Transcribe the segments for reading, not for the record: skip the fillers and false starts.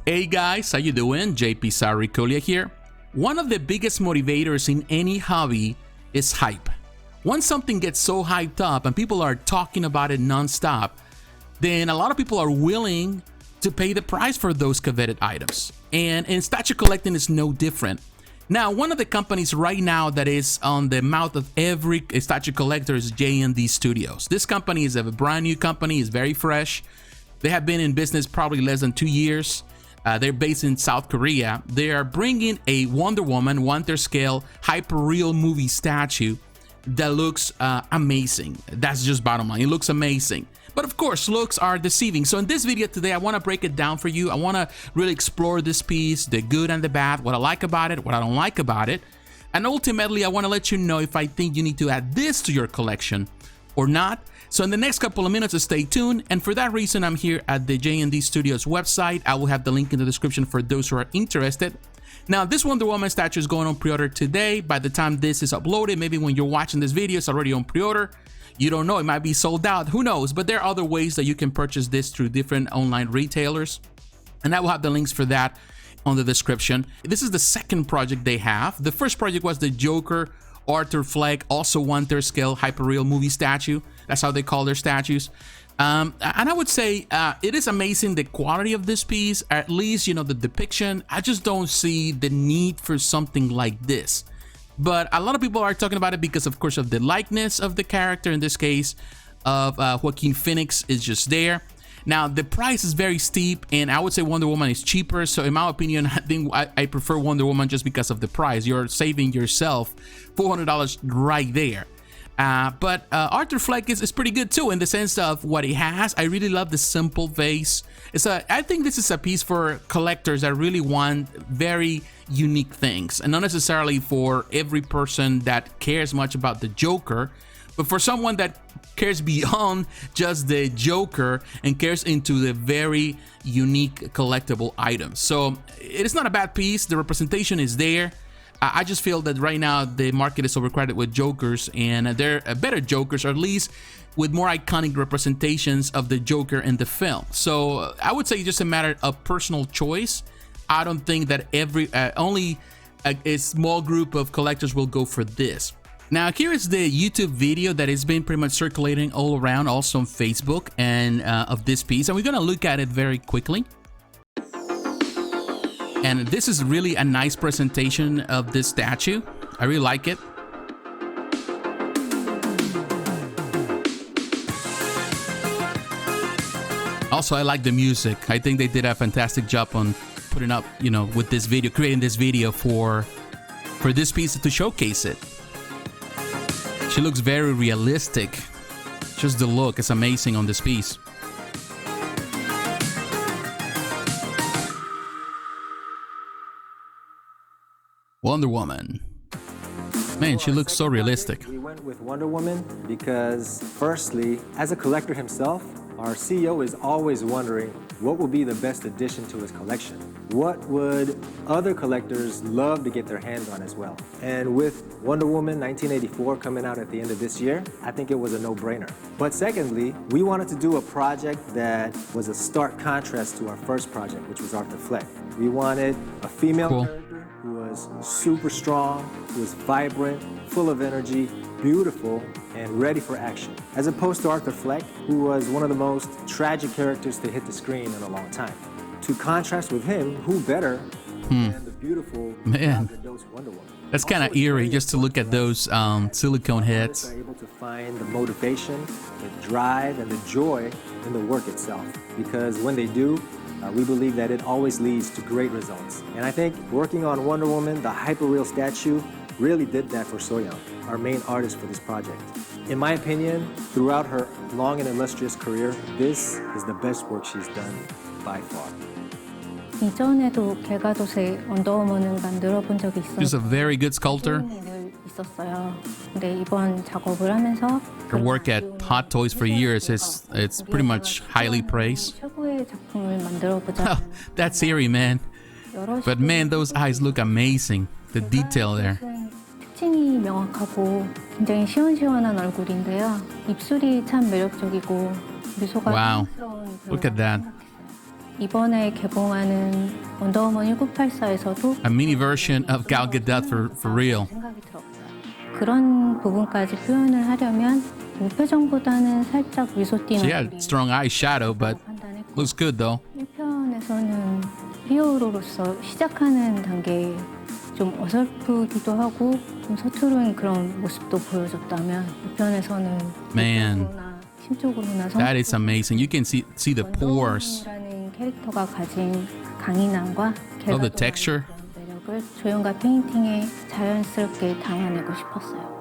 Hey guys, how you doing? jpsarrireviews here. One of the biggest motivators in any hobby is hype. Once something gets so hyped up and people are talking about it non-stop, then a lot of people are willing to pay the price for those coveted items. And statue collecting is no different. Now, one of the companies right now that is on the mouth of every statue collector is JND Studios. This company is a brand new company, is very fresh. They have been in business probably less than 2 years. They're based in South Korea. They are bringing a Wonder Woman 1/3 scale Hyperreal movie statue that looks amazing. That's just bottom line. It looks amazing. But of course, looks are deceiving. So in this video today, I want to break it down for you. I want to really explore this piece, the good and the bad, what I like about it, what I don't like about it. And ultimately, I want to let you know if I think you need to add this to your collection or not. So in the next couple of minutes, stay tuned. And for that reason, I'm here at the JND Studios website. I will have the link in the description for those who are interested. Now, this Wonder Woman statue is going on pre-order today. By the time this is uploaded, maybe when you're watching this video, it's already on pre-order. You don't know, it might be sold out, who knows? But there are other ways that you can purchase this through different online retailers. And I will have the links for that on the description. This is the second project they have. The first project was the Joker Arthur Fleck, also 1/3 scale Hyperreal movie statue. That's how they call their statues. And I would say it is amazing, the quality of this piece, at least, you know, the depiction. I just don't see the need for something like this. But a lot of people are talking about it because, of course, of the likeness of the character, in this case, of Joaquin Phoenix is just there. Now, the price is very steep, and I would say Wonder Woman is cheaper. So in my opinion, I think I prefer Wonder Woman just because of the price. You're saving yourself $400 right there. But Arthur Fleck is pretty good too, in the sense of what he has. I really love the simple vase. I think this is a piece for collectors that really want very unique things, and not necessarily for every person that cares much about the Joker, but for someone that cares beyond just the Joker and cares into the very unique collectible items. So it is not a bad piece. The representation is there. I just feel that right now the market is overcrowded with Jokers, and they're better Jokers, or at least with more iconic representations of the Joker in the film. So I would say it's just a matter of personal choice. I don't think that only a small group of collectors will go for this. Now, here is the YouTube video that has been pretty much circulating all around, also on Facebook, and of this piece, and we're gonna look at it very quickly. And this is really a nice presentation of this statue. I really like it. Also, I like the music. I think they did a fantastic job on putting up, you know, with this video, creating this video for this piece to showcase it. She looks very realistic. Just the look is amazing on this piece. Wonder Woman. Man, she looks so realistic. We went with Wonder Woman because, firstly, as a collector himself, our CEO is always wondering what will be the best addition to his collection. What would other collectors love to get their hands on as well? And with Wonder Woman 1984 coming out at the end of this year, I think it was a no-brainer. But secondly, we wanted to do a project that was a stark contrast to our first project, which was Arthur Fleck. We wanted a female character who was super strong, who was vibrant, full of energy, beautiful, and ready for action. As opposed to Arthur Fleck, who was one of the most tragic characters to hit the screen in a long time. To contrast with him, who better than the beautiful Wonder Woman? That's kind of eerie just to look at those silicone heads. Are able to find the motivation, the drive, and the joy in the work itself. Because when they do, we believe that it always leads to great results. And I think working on Wonder Woman, the Hyperreal statue, really did that for Soyoung, our main artist for this project. In my opinion, throughout her long and illustrious career, this is the best work she's done by far. 이전에도 개가도새 원더우먼을 만들어 본 적이 있어요. She's a very good sculptor. 있었어요. 근데 이번 작업을 하면서 her work at Hot Toys for years is pretty much highly praised. 최고의 작품을 만들어 보자. That's eerie, man. But man, those eyes look amazing. The detail there. 특징이 명확하고 굉장히 시원시원한 얼굴인데요. 입술이 참 매력적이고 미소가 wow. 사랑스러운 Look at that. 이번에 개봉하는 원더우먼 1984에서도 A mini version of Gal Gadot for real. 생각이 들었어요. 그런 부분까지 표현을 하려면 무표정보다는 살짝 미소 띄는 She had strong eyeshadow, but 판단했고 looks good though. 1편에서는 히어로로서 시작하는 단계에 좀 어설프기도 하고 좀 서투른 그런 모습도 보여줬다면 2편에서는 Man, 심적으로나 that is amazing. You can see the pores. 원더우먼이라는 캐릭터가 가진 강인함과 Oh, the texture. 매력을 조형과 페인팅에 자연스럽게 담아내고 싶었어요.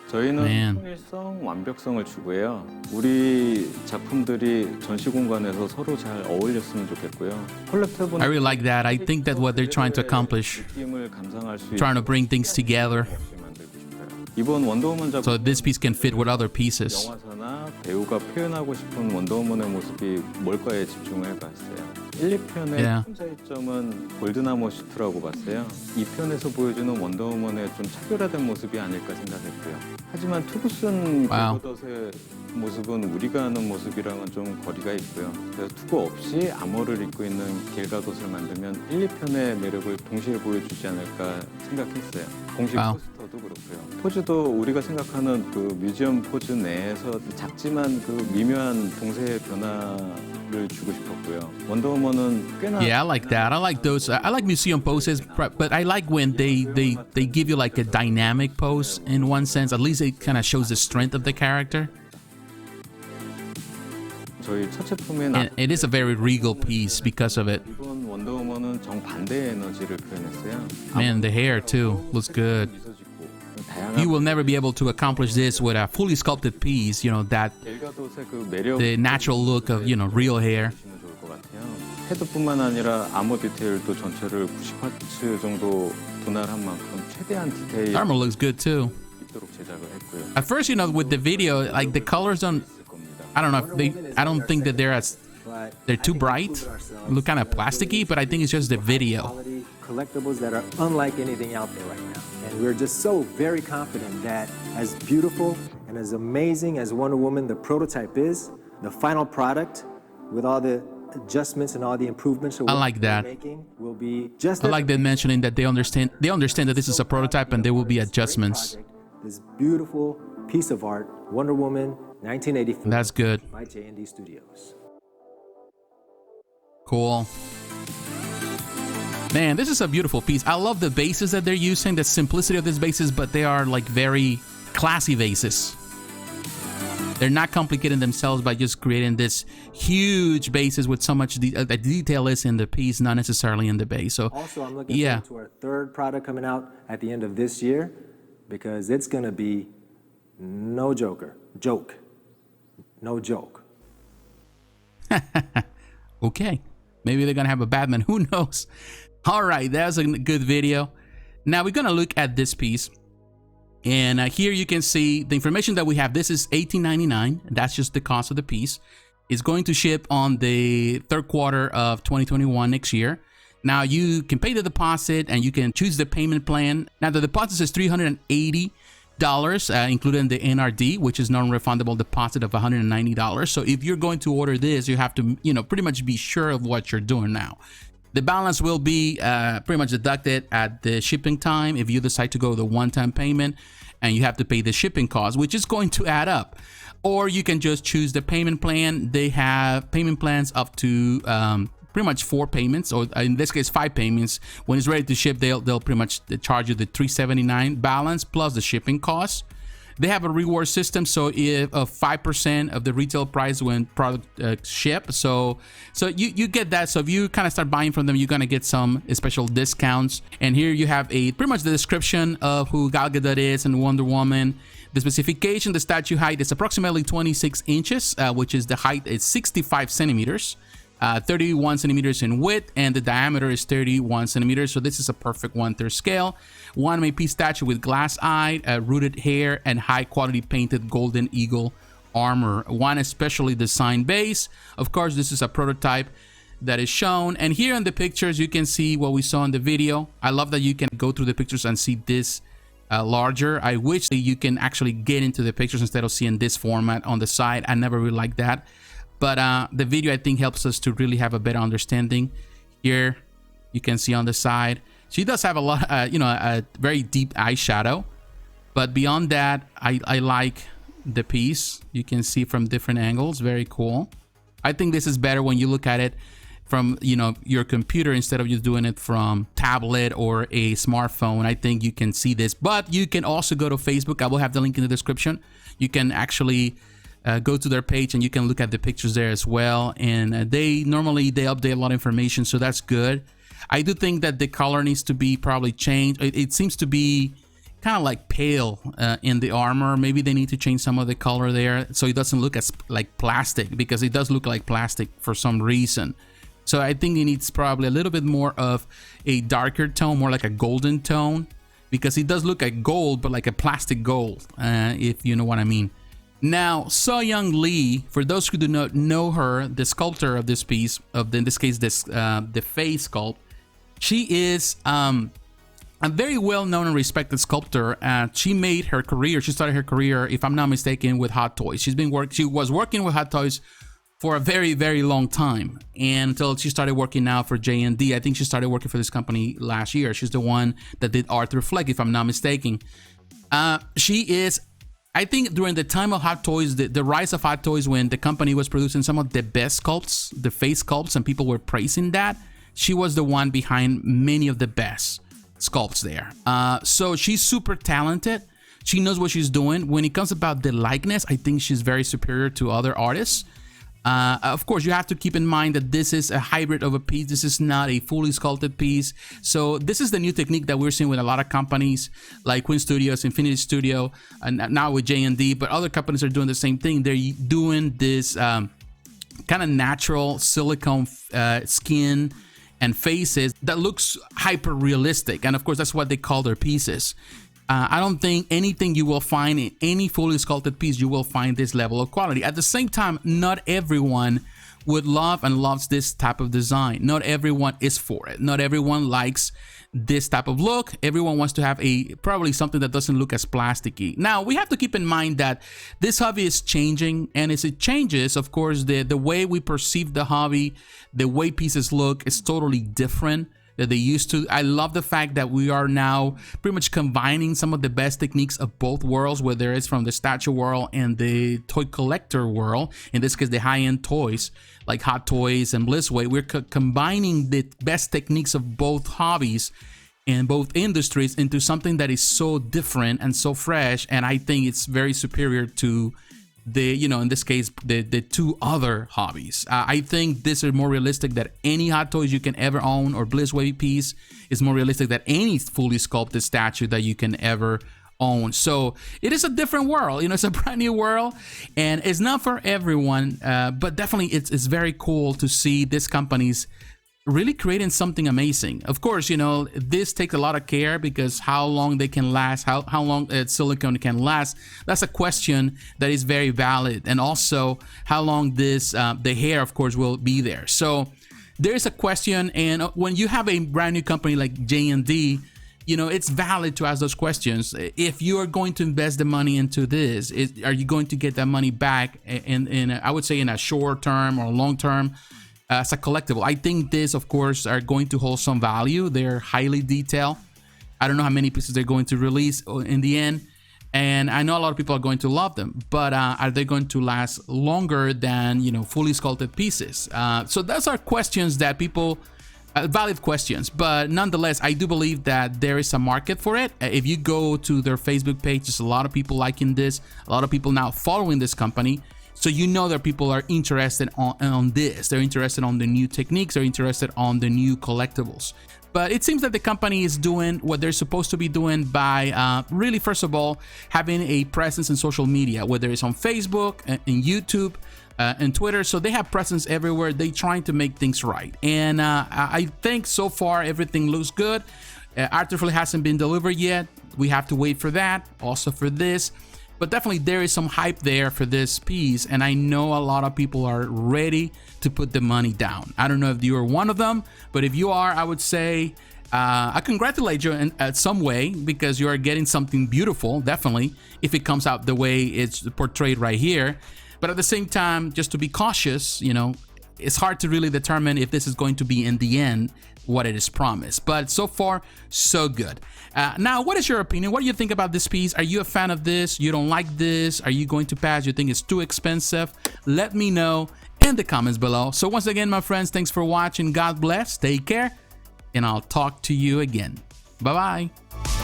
저희는 Man. 통일성, 완벽성을 추구해요. 우리 작품들이 전시 공간에서 서로 잘 어울렸으면 좋겠고요. 콜렉터분 I really like that. I think that what they're trying to accomplish, 느낌을 감상할 수 trying to bring things together 만들고 싶어요. 이번 원더우먼 작품 so this piece can fit with other pieces. 영화사나 배우가 표현하고 싶은 원더우먼의 모습이 뭘까에 집중을 해봤어요. 1, 2편의 Yeah. 차이점은 골드나무 슈트라고 봤어요. 2편에서 보여주는 원더우먼의 좀 차별화된 모습이 아닐까 생각했고요. 하지만 투구슨 Wow. 갤가덧의 모습은 우리가 아는 모습이랑은 좀 거리가 있고요. 그래서 투구 없이 아머를 입고 있는 갤가덧을 만들면 1, 2편의 매력을 동시에 보여주지 않을까 생각했어요. 공식 Wow. 포스터도 그렇고요. 포즈도 우리가 생각하는 그 뮤지엄 포즈 내에서 작지만 그 미묘한 동세의 변화를 주고 싶었고요. 원더우먼은 꽤나 Yeah, I like that. I like those. I like museum poses, but I like when they give you like a dynamic pose in one sense. At least it kind of shows the strength of the character. 저희 첫 제품인 And it is a very regal piece because of it. 이번 원더우먼은 정반대의 에너지를 표현했어요. Man, the hair too looks good. 미소짓고 다양한 You will never be able to accomplish this with a fully sculpted piece. You know that 갤가돗의 그 매력 the natural look of real hair. 보시면 좋을 것 같아요. 헤드뿐만 아니라 아머 디테일도 전체를 90화츠 정도 분할한 만큼 최대한 디테일 Armor looks good too. 있도록 제작을 했고요. At first, with the video, like the colors don't. I don't know. I don't think that they're too bright. They look kind of plasticky, but I think it's just the video. Quality collectibles that are unlike anything out there right now. And we're just so very confident that as beautiful and as amazing as Wonder Woman, the prototype is, the final product with all the adjustments and all the improvements that I we're like that. making will be just I like them mentioning that they understand that this is a prototype and there will be adjustments. This beautiful piece of art, Wonder Woman 1984 That's good. by JND Studios. Cool. Man, this is a beautiful piece. I love the bases that they're using, the simplicity of these bases, but they are like very classy vases. They're not complicating themselves by just creating this huge bases with so much the detail is in the piece, not necessarily in the base. So Also, I'm looking yeah. forward to our third product coming out at the end of this year because it's going to be no joke. No joke. Okay. Maybe they're going to have a Batman. Who knows? All right. That's a good video. Now we're going to look at this piece. And here you can see the information that we have. This is $18.99. That's just the cost of the piece. It's going to ship on the third quarter of 2021 next year. Now you can pay the deposit and you can choose the payment plan. Now the deposit is $380. Including the NRD, which is non-refundable deposit of $190. So if you're going to order this, you have to, pretty much be sure of what you're doing now. The balance will be pretty much deducted at the shipping time if you decide to go the one-time payment, and you have to pay the shipping cost, which is going to add up. Or you can just choose the payment plan. They have payment plans up to pretty much 4 payments, or in this case 5 payments. When it's ready to ship, they'll pretty much charge you the $379 balance plus the shipping costs. They have a reward system, so if 5% of the retail price when product ship, so you get that. So if you kind of start buying from them, you're gonna get some special discounts. And here you have pretty much the description of who Gal Gadot is and Wonder Woman. The specification, the statue height is approximately 26 inches, which is the height is 65 centimeters. 31 centimeters in width, and the diameter is 31 centimeters. So this is a perfect 1/3 scale. 1 piece statue with glass eye, rooted hair, and high quality painted golden eagle armor. 1 specially designed base. Of course, this is a prototype that is shown. And here in the pictures, you can see what we saw in the video. I love that you can go through the pictures and see this larger. I wish that you can actually get into the pictures instead of seeing this format on the side. I never really liked that. but the video I think helps us to really have a better understanding. Here you can see on the side she does have a lot, a very deep eyeshadow, but beyond that, I like the piece. You can see from different angles, very cool. I think this is better when you look at it from your computer instead of just doing it from tablet or a smartphone. I think you can see this, but you can also go to Facebook. I will have the link in the description. You can actually go to their page and you can look at the pictures there as well. And they update a lot of information, so that's good. I do think that the color needs to be probably changed. It seems to be kind of like pale in the armor. Maybe they need to change some of the color there so it doesn't look as like plastic, because it does look like plastic for some reason. So I think it needs probably a little bit more of a darker tone, more like a golden tone, because it does look like gold, but like a plastic gold, if you know what I mean. Now, So-Young Lee, for those who do not know her, the sculptor of this piece, in this case, the face sculpt, she is a very well-known and respected sculptor. She made her career. She started her career, if I'm not mistaken, with Hot Toys. She was working with Hot Toys for a very, very long time, and until she started working now for JND. I think she started working for this company last year. She's the one that did Arthur Fleck, if I'm not mistaken. She is, I think, during the time of Hot Toys, the rise of Hot Toys, when the company was producing some of the best sculpts, the face sculpts, and people were praising that, she was the one behind many of the best sculpts there. So she's super talented. She knows what she's doing. When it comes about the likeness, I think she's very superior to other artists. Of course, you have to keep in mind that this is a hybrid of a piece. This is not a fully sculpted piece. So this is the new technique that we're seeing with a lot of companies like Queen Studios, Infinity Studio, and now with JND, but other companies are doing the same thing. They're doing this kind of natural silicone skin and faces that looks hyper realistic. And of course, that's what they call their pieces. I don't think anything you will find in any fully sculpted piece, you will find this level of quality. At the same time, not everyone would love and loves this type of design. Not everyone is for it. Not everyone likes this type of look. Everyone wants to have probably something that doesn't look as plasticky. Now, we have to keep in mind that this hobby is changing, and as it changes, of course, the way we perceive the hobby, the way pieces look is totally different that they used to. I love the fact that we are now pretty much combining some of the best techniques of both worlds, whether it's from the statue world and the toy collector world. In this case, the high-end toys like Hot Toys and Blissway. We're combining the best techniques of both hobbies and both industries into something that is so different and so fresh. And I think it's very superior to the, in this case, the two other hobbies. I think this is more realistic than any Hot Toys you can ever own, or Blissway piece is more realistic than any fully sculpted statue that you can ever own. So it is a different world. It's a brand new world, and it's not for everyone, but definitely it's very cool to see these companies really creating something amazing. Of course, this takes a lot of care, because how long they can last, how long silicone can last, that's a question that is very valid. And also how long the hair, of course, will be there. So there's a question, and when you have a brand new company like JND, it's valid to ask those questions. If you are going to invest the money into this, are you going to get that money back in I would say in a short term or long term? As a collectible, I think this, of course, are going to hold some value. They're highly detailed. I don't know how many pieces they're going to release in the end, and I know a lot of people are going to love them, but are they going to last longer than fully sculpted pieces? So those are questions that people, valid questions, but nonetheless, I do believe that there is a market for it. If you go to their Facebook page, there's a lot of people liking this, a lot of people now following this company. So that people are interested on this. They're interested on the new techniques. They're interested on the new collectibles. But it seems that the company is doing what they're supposed to be doing by really, first of all, having a presence in social media, whether it's on Facebook, and YouTube, and Twitter. So they have presence everywhere. They're trying to make things right. And I think so far everything looks good. Arthur Fleck hasn't been delivered yet. We have to wait for that. Also for this. But definitely there is some hype there for this piece, and I know a lot of people are ready to put the money down. I don't know if you are one of them, but if you are, I would say I congratulate you in some way, because you are getting something beautiful, definitely, if it comes out the way it's portrayed right here. But at the same time, just to be cautious, you know, it's hard to really determine if this is going to be in the end what it is promised. But so far, so good. Now, what is your opinion? What do you think about this piece? Are you a fan of this? You don't like this? Are you going to pass? You think it's too expensive? Let me know in the comments below. So once again, my friends, thanks for watching. God bless. Take care. And I'll talk to you again. Bye-bye.